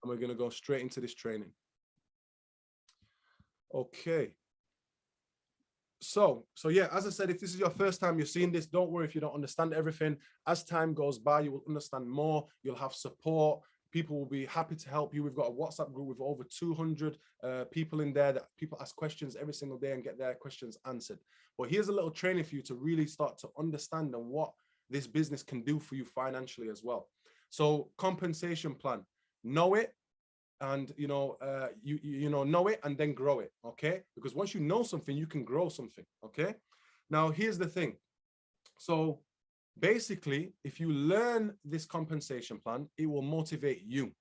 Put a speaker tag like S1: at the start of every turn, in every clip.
S1: and we're going to go straight into this training. Okay. So yeah, as I said, if this is your first time you're seeing this, don't worry if you don't understand everything. As time goes by, you will understand more. You'll have support. People will be happy to help you. We've got a WhatsApp group with over 200 people in there that people ask questions every single day and get their questions answered. But here's a little training for you to really start to understand and what this business can do for you financially as well. So compensation plan, know it. And know it and then grow it. Okay, because once you know something, you can grow something. Okay, now here's the thing. So basically, if you learn this compensation plan, it will motivate you.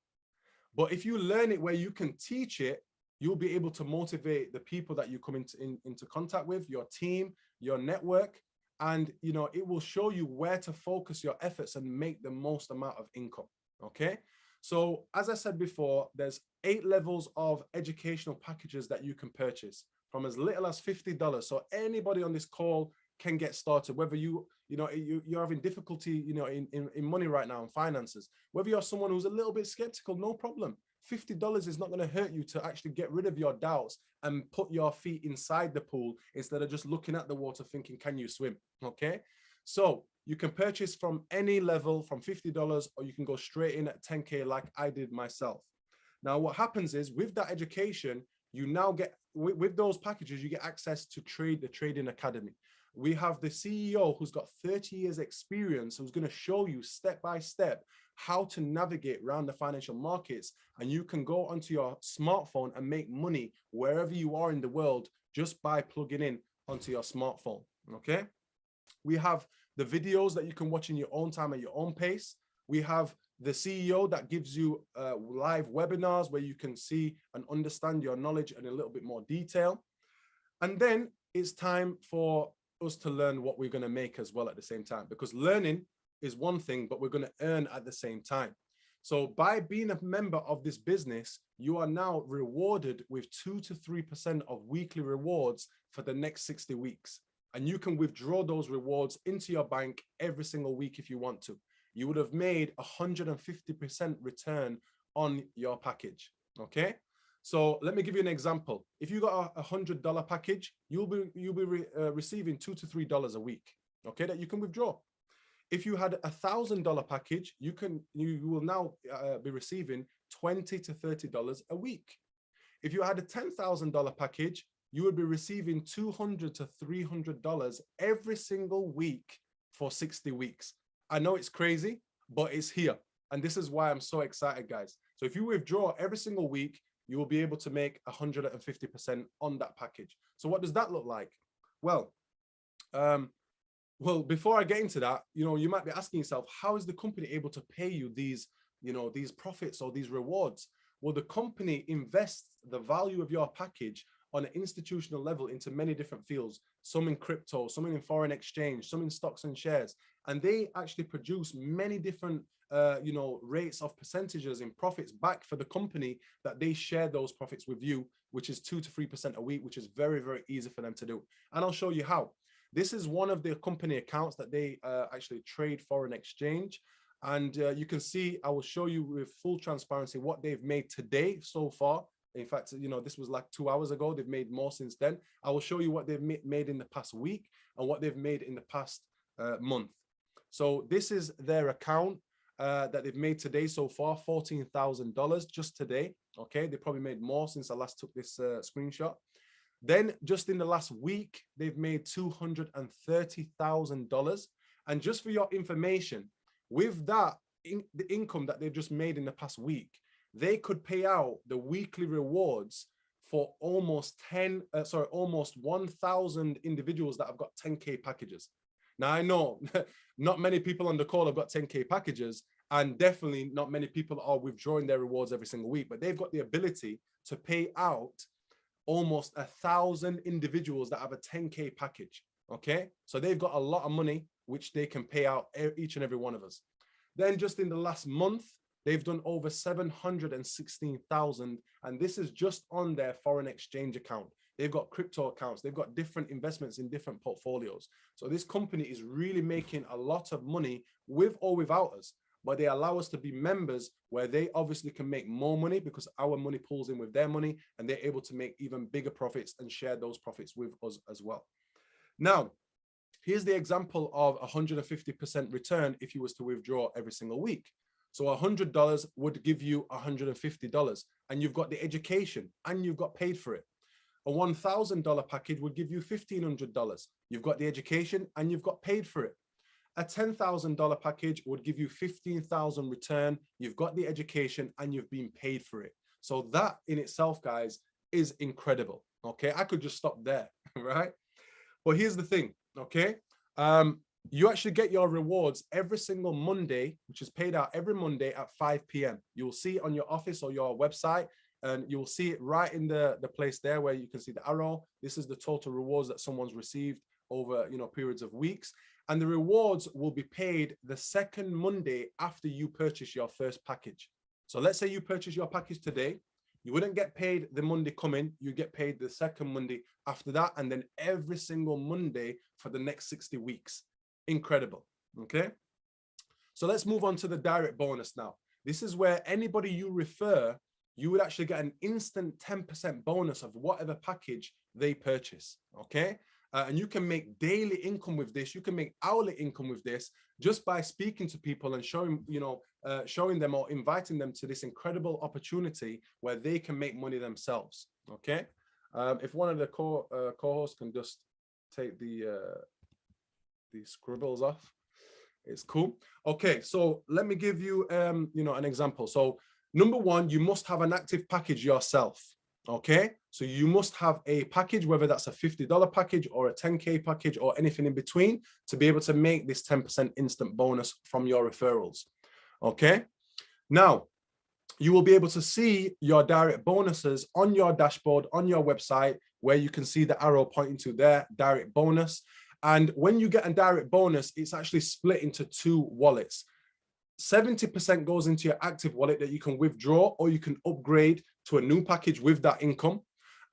S1: But if you learn it where you can teach it, you'll be able to motivate the people that you come into contact with, your team, your network, and it will show you where to focus your efforts and make the most amount of income. Okay. So as I said before, there's 8 levels of educational packages that you can purchase from as little as $50. So anybody on this call can get started, whether you're having difficulty, in money right now and finances, whether you're someone who's a little bit skeptical, no problem. $50 is not going to hurt you to actually get rid of your doubts and put your feet inside the pool instead of just looking at the water thinking, can you swim? Okay. So you can purchase from any level from $50, or you can go straight in at 10K like I did myself. Now, what happens is with that education, you now get, with those packages, you get access to the Trading Academy. We have the CEO who's got 30 years experience, who's going to show you step by step how to navigate around the financial markets. And you can go onto your smartphone and make money wherever you are in the world just by plugging in onto your smartphone. Okay. We have the videos that you can watch in your own time at your own pace. We have the CEO that gives you live webinars where you can see and understand your knowledge in a little bit more detail. And then it's time for us to learn what we're going to make as well at the same time, because learning is one thing, but we're going to earn at the same time. So by being a member of this business, you are now rewarded with 2 to 3% of weekly rewards for the next 60 weeks. And you can withdraw those rewards into your bank every single week if you want to. You would have made 150% return on your package. Okay. So let me give you an example. If you got a $100 package, you'll be receiving $2 to $3 a week. Okay, that you can withdraw. If you had a $1,000 package, you will now be receiving $20 to $30 a week. If you had a $10,000 package, you would be receiving $200 to $300 every single week for 60 weeks. I know it's crazy, but it's here. And this is why I'm so excited, guys. So if you withdraw every single week, you will be able to make 150% on that package. So what does that look like? Well, before I get into that, you might be asking yourself, how is the company able to pay you these, these profits or these rewards? Well, the company invests the value of your package on an institutional level into many different fields, some in crypto, some in foreign exchange, some in stocks and shares. And they actually produce many different, rates of percentages in profits back for the company that they share those profits with you, which is 2 to 3% a week, which is very, very easy for them to do. And I'll show you how. This is one of the company accounts that they actually trade foreign exchange. And you can see, I will show you with full transparency what they've made today so far. In fact, this was like 2 hours ago. They've made more since then. I will show you what they've made in the past week and what they've made in the past month. So this is their account that they've made today so far, $14,000 just today. Okay, they probably made more since I last took this screenshot. Then just in the last week, they've made $230,000. And just for your information, with that, the income that they've just made in the past week, they could pay out the weekly rewards for almost 1,000 individuals that have got 10K packages. Now, I know not many people on the call have got 10K packages, and definitely not many people are withdrawing their rewards every single week, but they've got the ability to pay out almost 1,000 individuals that have a 10K package. Okay, so they've got a lot of money which they can pay out each and every one of us. Then just in the last month, they've done over 716,000, and this is just on their foreign exchange account. They've got crypto accounts. They've got different investments in different portfolios. So this company is really making a lot of money with or without us. but they allow us to be members where they obviously can make more money because our money pulls in with their money, and they're able to make even bigger profits and share those profits with us as well. Now, here's the example of 150% return if you was to withdraw every single week. So $100 would give you $150, and you've got the education and you've got paid for it. A $1,000 package would give you $1,500. You've got the education and you've got paid for it. A $10,000 package would give you $15,000 return. You've got the education and you've been paid for it. So that in itself, guys, is incredible. Okay, I could just stop there, right? But here's the thing, okay? You actually get your rewards every single Monday, which is paid out every Monday at 5 p.m. You'll see it on your office or your website, and you'll see it right in the place there where you can see the arrow. This is the total rewards that someone's received over, you know, periods of weeks. And the rewards will be paid the second Monday after you purchase your first package. So let's say you purchase your package today. You wouldn't get paid the Monday coming, you get paid the second Monday after that, and then every single Monday for the next 60 weeks. Incredible, okay? So let's move on to the direct bonus now. This is where anybody you refer, you would actually get an instant 10% bonus of whatever package they purchase, okay? And you can make daily income with this. You can make hourly income with this just by speaking to people and showing, you know, showing them or inviting them to this incredible opportunity where they can make money themselves, okay? If one of the co-hosts can just take the scribbles off, it's cool. Okay, so let me give you, you know, an example. So number one, you must have an active package yourself. Okay, so you must have a package, whether that's a $50 package or a 10K package or anything in between, to be able to make this 10% instant bonus from your referrals. Okay, now you will be able to see your direct bonuses on your dashboard on your website, where you can see the arrow pointing to their direct bonus. And when you get a direct bonus, it's actually split into two wallets. 70% goes into your active wallet that you can withdraw, or you can upgrade to a new package with that income.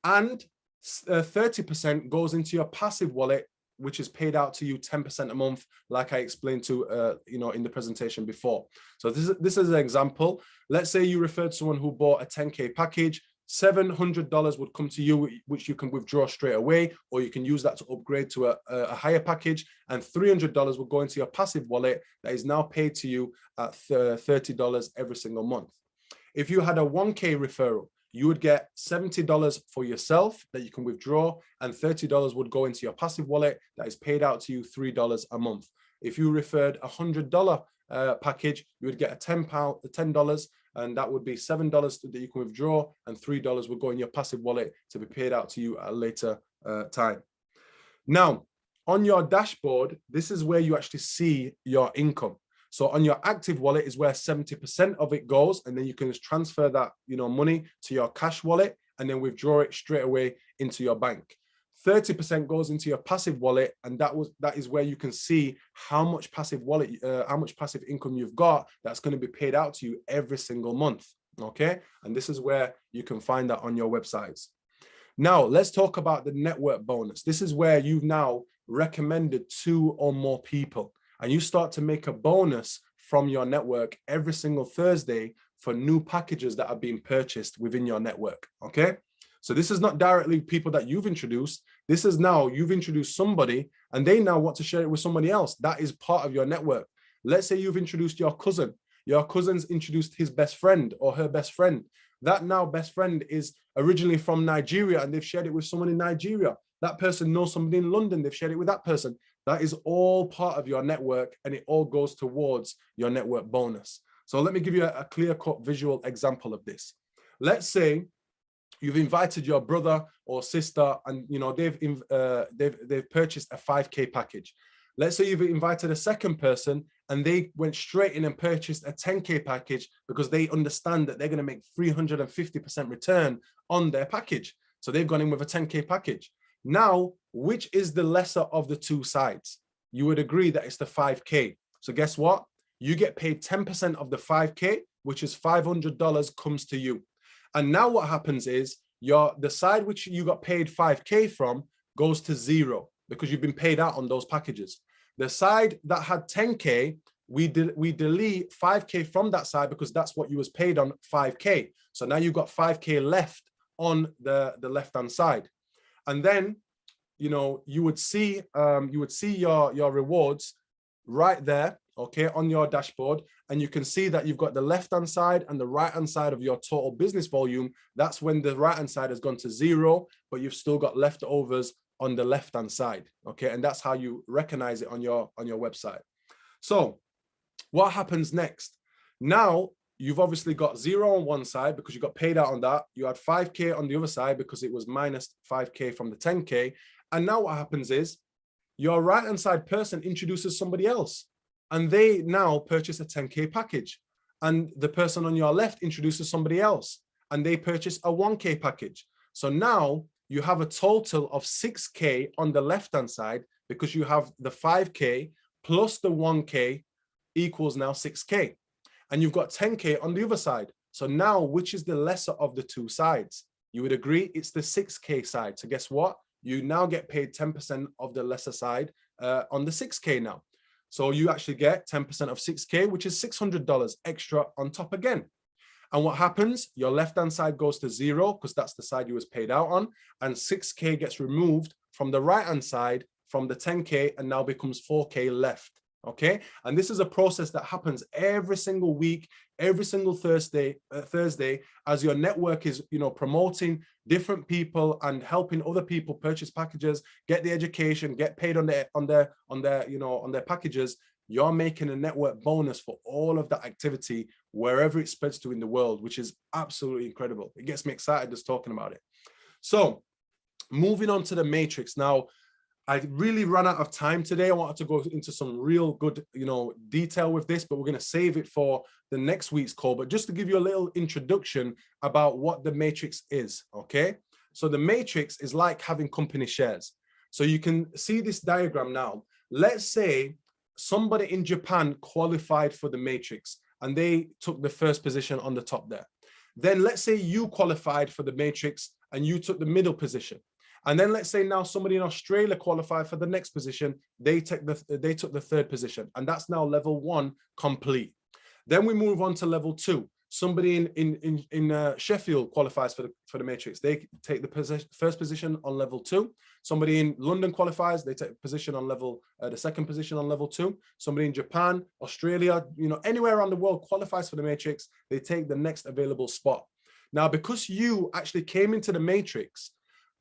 S1: And 30% goes into your passive wallet, which is paid out to you 10% a month, like I explained to, you know, in the presentation before. So this is an example. Let's say you referred someone who bought a 10K package. $700 would come to you, which you can withdraw straight away, or you can use that to upgrade to a higher package. And $300 will go into your passive wallet that is now paid to you at $30 every single month. If you had a 1K referral, you would get $70 for yourself that you can withdraw, and $30 would go into your passive wallet that is paid out to you $3 a month. If you referred a $100 package, you would get $10, and that would be $7 that you can withdraw, and $3 will go in your passive wallet to be paid out to you at a later time. Now, on your dashboard, this is where you actually see your income. So on your active wallet is where 70% of it goes, and then you can just transfer that, you know, money to your cash wallet and then withdraw it straight away into your bank. 30% goes into your passive wallet, and that is where you can see how much passive income you've got that's going to be paid out to you every single month. Okay, and this is where you can find that on your websites. Now let's talk about the network bonus. This is where you've now recommended 2 or more people, and you start to make a bonus from your network every single Thursday for new packages that are being purchased within your network. Okay, so this is not directly people that you've introduced. This is now you've introduced somebody and they now want to share it with somebody else. That is part of your network. Let's say you've introduced your cousin. Your cousin's introduced his best friend or her best friend. That now best friend is originally from Nigeria and they've shared it with someone in Nigeria. That person knows somebody in London. They've shared it with that person. That is all part of your network, and it all goes towards your network bonus. So let me give you a clear-cut visual example of this. Let's say you've invited your brother or sister, and you know they've purchased a 5K package. Let's say you've invited a second person and they went straight in and purchased a 10K package because they understand that they're going to make 350% return on their package. So they've gone in with a 10K package. Now, which is the lesser of the two sides? You would agree that it's the 5K. So guess what? You get paid 10% of the 5K, which is $500 comes to you. And now what happens is the side which you got paid 5K from goes to 0 because you've been paid out on those packages. The side that had 10K, we delete 5K from that side because that's what you was paid on, 5K. So now you've got 5K left on the left-hand side. And then, you know, you would see your rewards right there, okay, on your dashboard. And you can see that you've got the left-hand side and the right-hand side of your total business volume. That's when the right-hand side has gone to 0, but you've still got leftovers on the left-hand side, okay? And that's how you recognize it on your website. So what happens next? Now, you've obviously got 0 on one side because you got paid out on that. You had 5K on the other side because it was minus 5K from the 10K. And now what happens is your right-hand side person introduces somebody else and they now purchase a 10K package. And the person on your left introduces somebody else and they purchase a 1K package. So now you have a total of 6K on the left-hand side because you have the 5K plus the 1K equals now 6K. And you've got 10K on the other side. So now, which is the lesser of the two sides? You would agree it's the 6K side. So guess what? You now get paid 10% of the lesser side on the 6K now. So you actually get 10% of 6K, which is $600 extra on top again. And what happens? Your left-hand side goes to 0 because that's the side you was paid out on. And 6K gets removed from the right-hand side from the 10K and now becomes 4K left. Okay, and this is a process that happens every single week, every single Thursday, as your network is, you know, promoting different people and helping other people purchase packages, get the education, get paid on their packages. You're making a network bonus for all of that activity wherever it spreads to in the world, which is absolutely incredible. It gets me excited just talking about it. So moving on to the matrix now. I really ran out of time today. I wanted to go into some real good, you know, detail with this, but we're going to save it for the next week's call. But just to give you a little introduction about what the matrix is, okay? So the matrix is like having company shares. So you can see this diagram now. Let's say somebody in Japan qualified for the matrix and they took the first position on the top there. Then let's say you qualified for the matrix and you took the middle position. And then let's say now somebody in Australia qualified for the next position, they took the third position, and that's now level 1 complete. Then we move on to level 2. Somebody in Sheffield qualifies for the matrix. They take the first position on level 2. Somebody in London qualifies. They take position on level the second position on level 2. Somebody in Japan, Australia, you know, anywhere around the world qualifies for the matrix. They take the next available spot. Now, because you actually came into the matrix,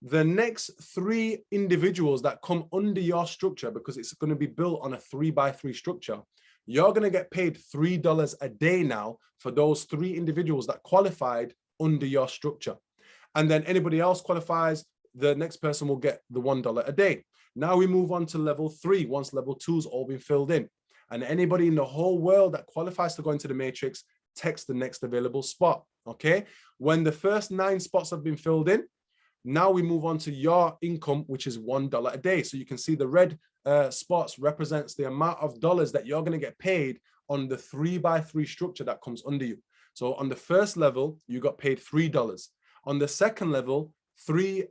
S1: the next 3 individuals that come under your structure, because it's going to be built on a 3x3 structure, you're going to get paid $3 a day now for those 3 individuals that qualified under your structure. And then anybody else qualifies, the next person will get the $1 a day. Now we move on to level 3 once level 2's all been filled in. And anybody in the whole world that qualifies to go into the matrix takes the next available spot. Okay. When the first 9 spots have been filled in, now we move on to your income, which is $1 a day. So you can see the red spots represents the amount of dollars that you're going to get paid on the 3x3 structure that comes under you. So on the first level, you got paid $3. On the second level, 3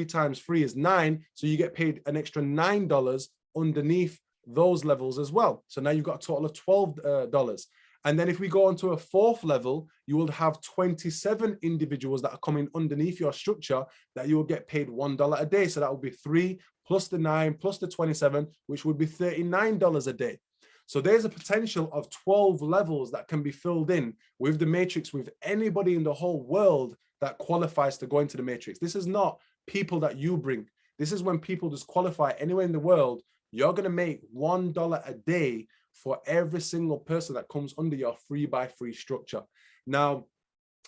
S1: times 3 is 9. So you get paid an extra $9 underneath those levels as well. So now you've got a total of $12. And then if we go on to a 4th level, you will have 27 individuals that are coming underneath your structure that you will get paid $1 a day. So that will be 3 plus the 9 plus the 27, which would be $39 a day. So there's a potential of 12 levels that can be filled in with the matrix with anybody in the whole world that qualifies to go into the matrix. This is not people that you bring. This is when people just qualify anywhere in the world. You're going to make $1 a day for every single person that comes under your 3x3 structure. Now,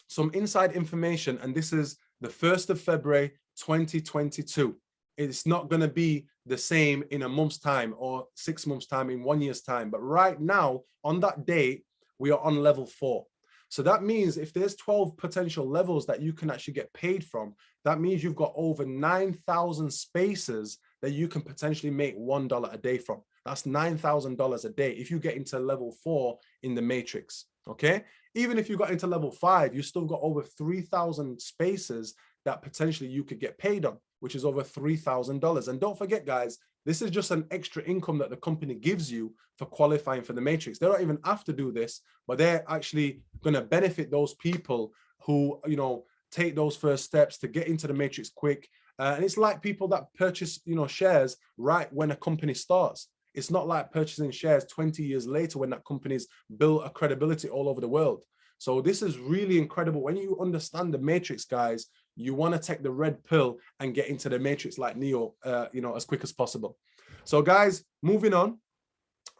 S1: some inside information, and this is the 1st of February, 2022. It's not going to be the same in a month's time or 6 months' time, in 1 year's time. But right now, on that date, we are on level 4. So that means if there's 12 potential levels that you can actually get paid from, that means you've got over 9,000 spaces that you can potentially make $1 a day from. That's $9,000 a day if you get into level 4 in the matrix, okay? Even if you got into level 5, you still got over 3,000 spaces that potentially you could get paid on, which is over $3,000. And don't forget, guys, This is just an extra income that the company gives you for qualifying for the matrix. They don't even have to do this, but they're actually going to benefit those people who, you know, take those first steps to get into the matrix quick. And it's like people that purchase, you know, shares right when a company starts. It's not like purchasing shares 20 years later when that company's built a credibility all over the world. So this is really incredible. When you understand the matrix, guys, you want to take the red pill and get into the matrix like Neo, you know, as quick as possible. So guys, moving on,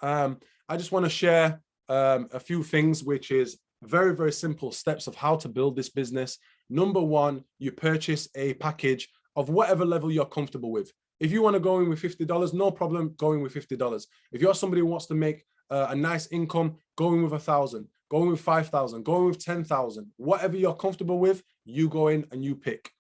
S1: I just want to share a few things, which is very, very simple steps of how to build this business. Number one, you purchase a package of whatever level you're comfortable with. If you want to go in with $50, no problem going with $50. If you're somebody who wants to make a nice income, going with 1,000, going with 5,000, going with 10,000, whatever you're comfortable with, you go in and you pick.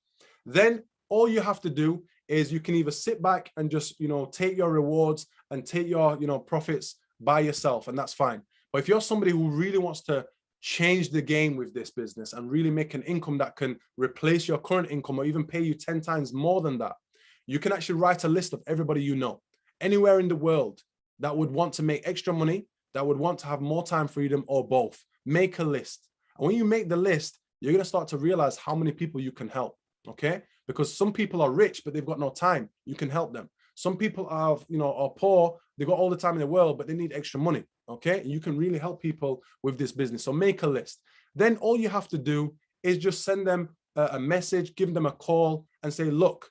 S1: Then all you have to do is you can either sit back and just, you know, take your rewards and take your, you know, profits by yourself, and that's fine. But if you're somebody who really wants to change the game with this business and really make an income that can replace your current income or even pay you 10 times more than that, you can actually write a list of everybody you know, anywhere in the world that would want to make extra money, that would want to have more time freedom, or both. Make a list. And when you make the list, you're going to start to realize how many people you can help, okay? Because some people are rich, but they've got no time. You can help them. Some people are, you know, are poor. They've got all the time in the world, but they need extra money, okay? You can really help people with this business. So make a list. Then all you have to do is just send them a message, give them a call and say, look,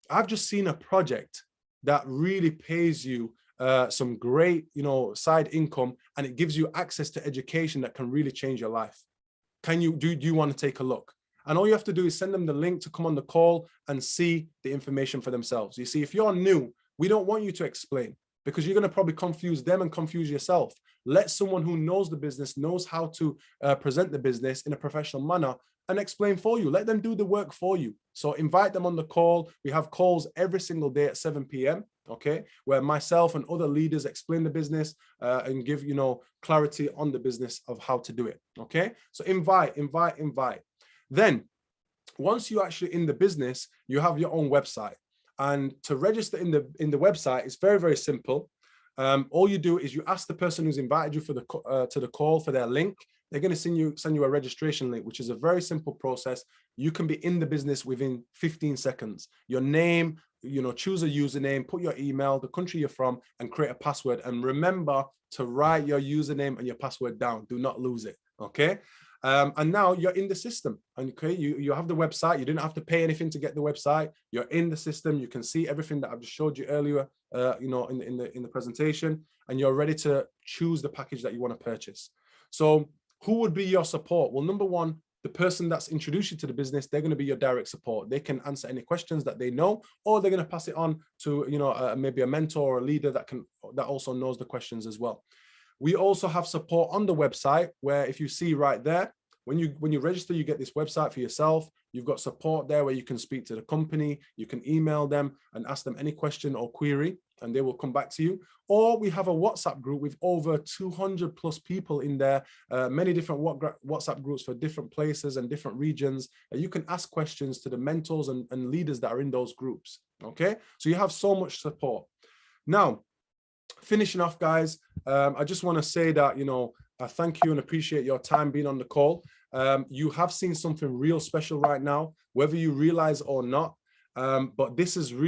S1: I've just seen a project that really pays you some great, you know, side income, and it gives you access to education that can really change your life. Can you, do you want to take a look? And all you have to do is send them the link to come on the call and see the information for themselves. You see, if you're new, we don't want you to explain, because you're going to probably confuse them and confuse yourself. Let someone who knows the business, knows how to present the business in a professional manner, and explain for you. Let them do the work for you. So invite them on the call. We have calls every single day at 7 p.m. okay, where myself and other leaders explain the business and give, you know, clarity on the business of how to do it. Okay, so invite. Then once you're actually in the business, you have your own website, and to register in the website is very, very simple. All you do is you ask the person who's invited you for the to the call for their link. They're going to send you a registration link, which is a very simple process. You can be in the business within 15 seconds. Your name, you know, choose a username, put your email, the country you're from, and create a password. And remember to write your username and your password down. Do not lose it. Okay. And now you're in the system. And okay, you have the website. You didn't have to pay anything to get the website. You're in the system. You can see everything that I've just showed you earlier, you know, in the presentation, and you're ready to choose the package that you want to purchase. So who would be your support? Well, number one, the person that's introduced you to the business, they're going to be your direct support. They can answer any questions that they know, or they're going to pass it on to, you know, maybe a mentor or a leader that also knows the questions as well. We also have support on the website, where if you see right there, when you register, you get this website for yourself. You've got support there where you can speak to the company. You can email them and ask them any question or query, and they will come back to you. Or we have a WhatsApp group with over 200 plus people in there, many different WhatsApp groups for different places and different regions. You can ask questions to the mentors and leaders that are in those groups. Okay, so you have so much support. Now, finishing off, guys, I just want to say that, you know, I thank you and appreciate your time being on the call. You have seen something real special right now, whether you realize or not, but this is really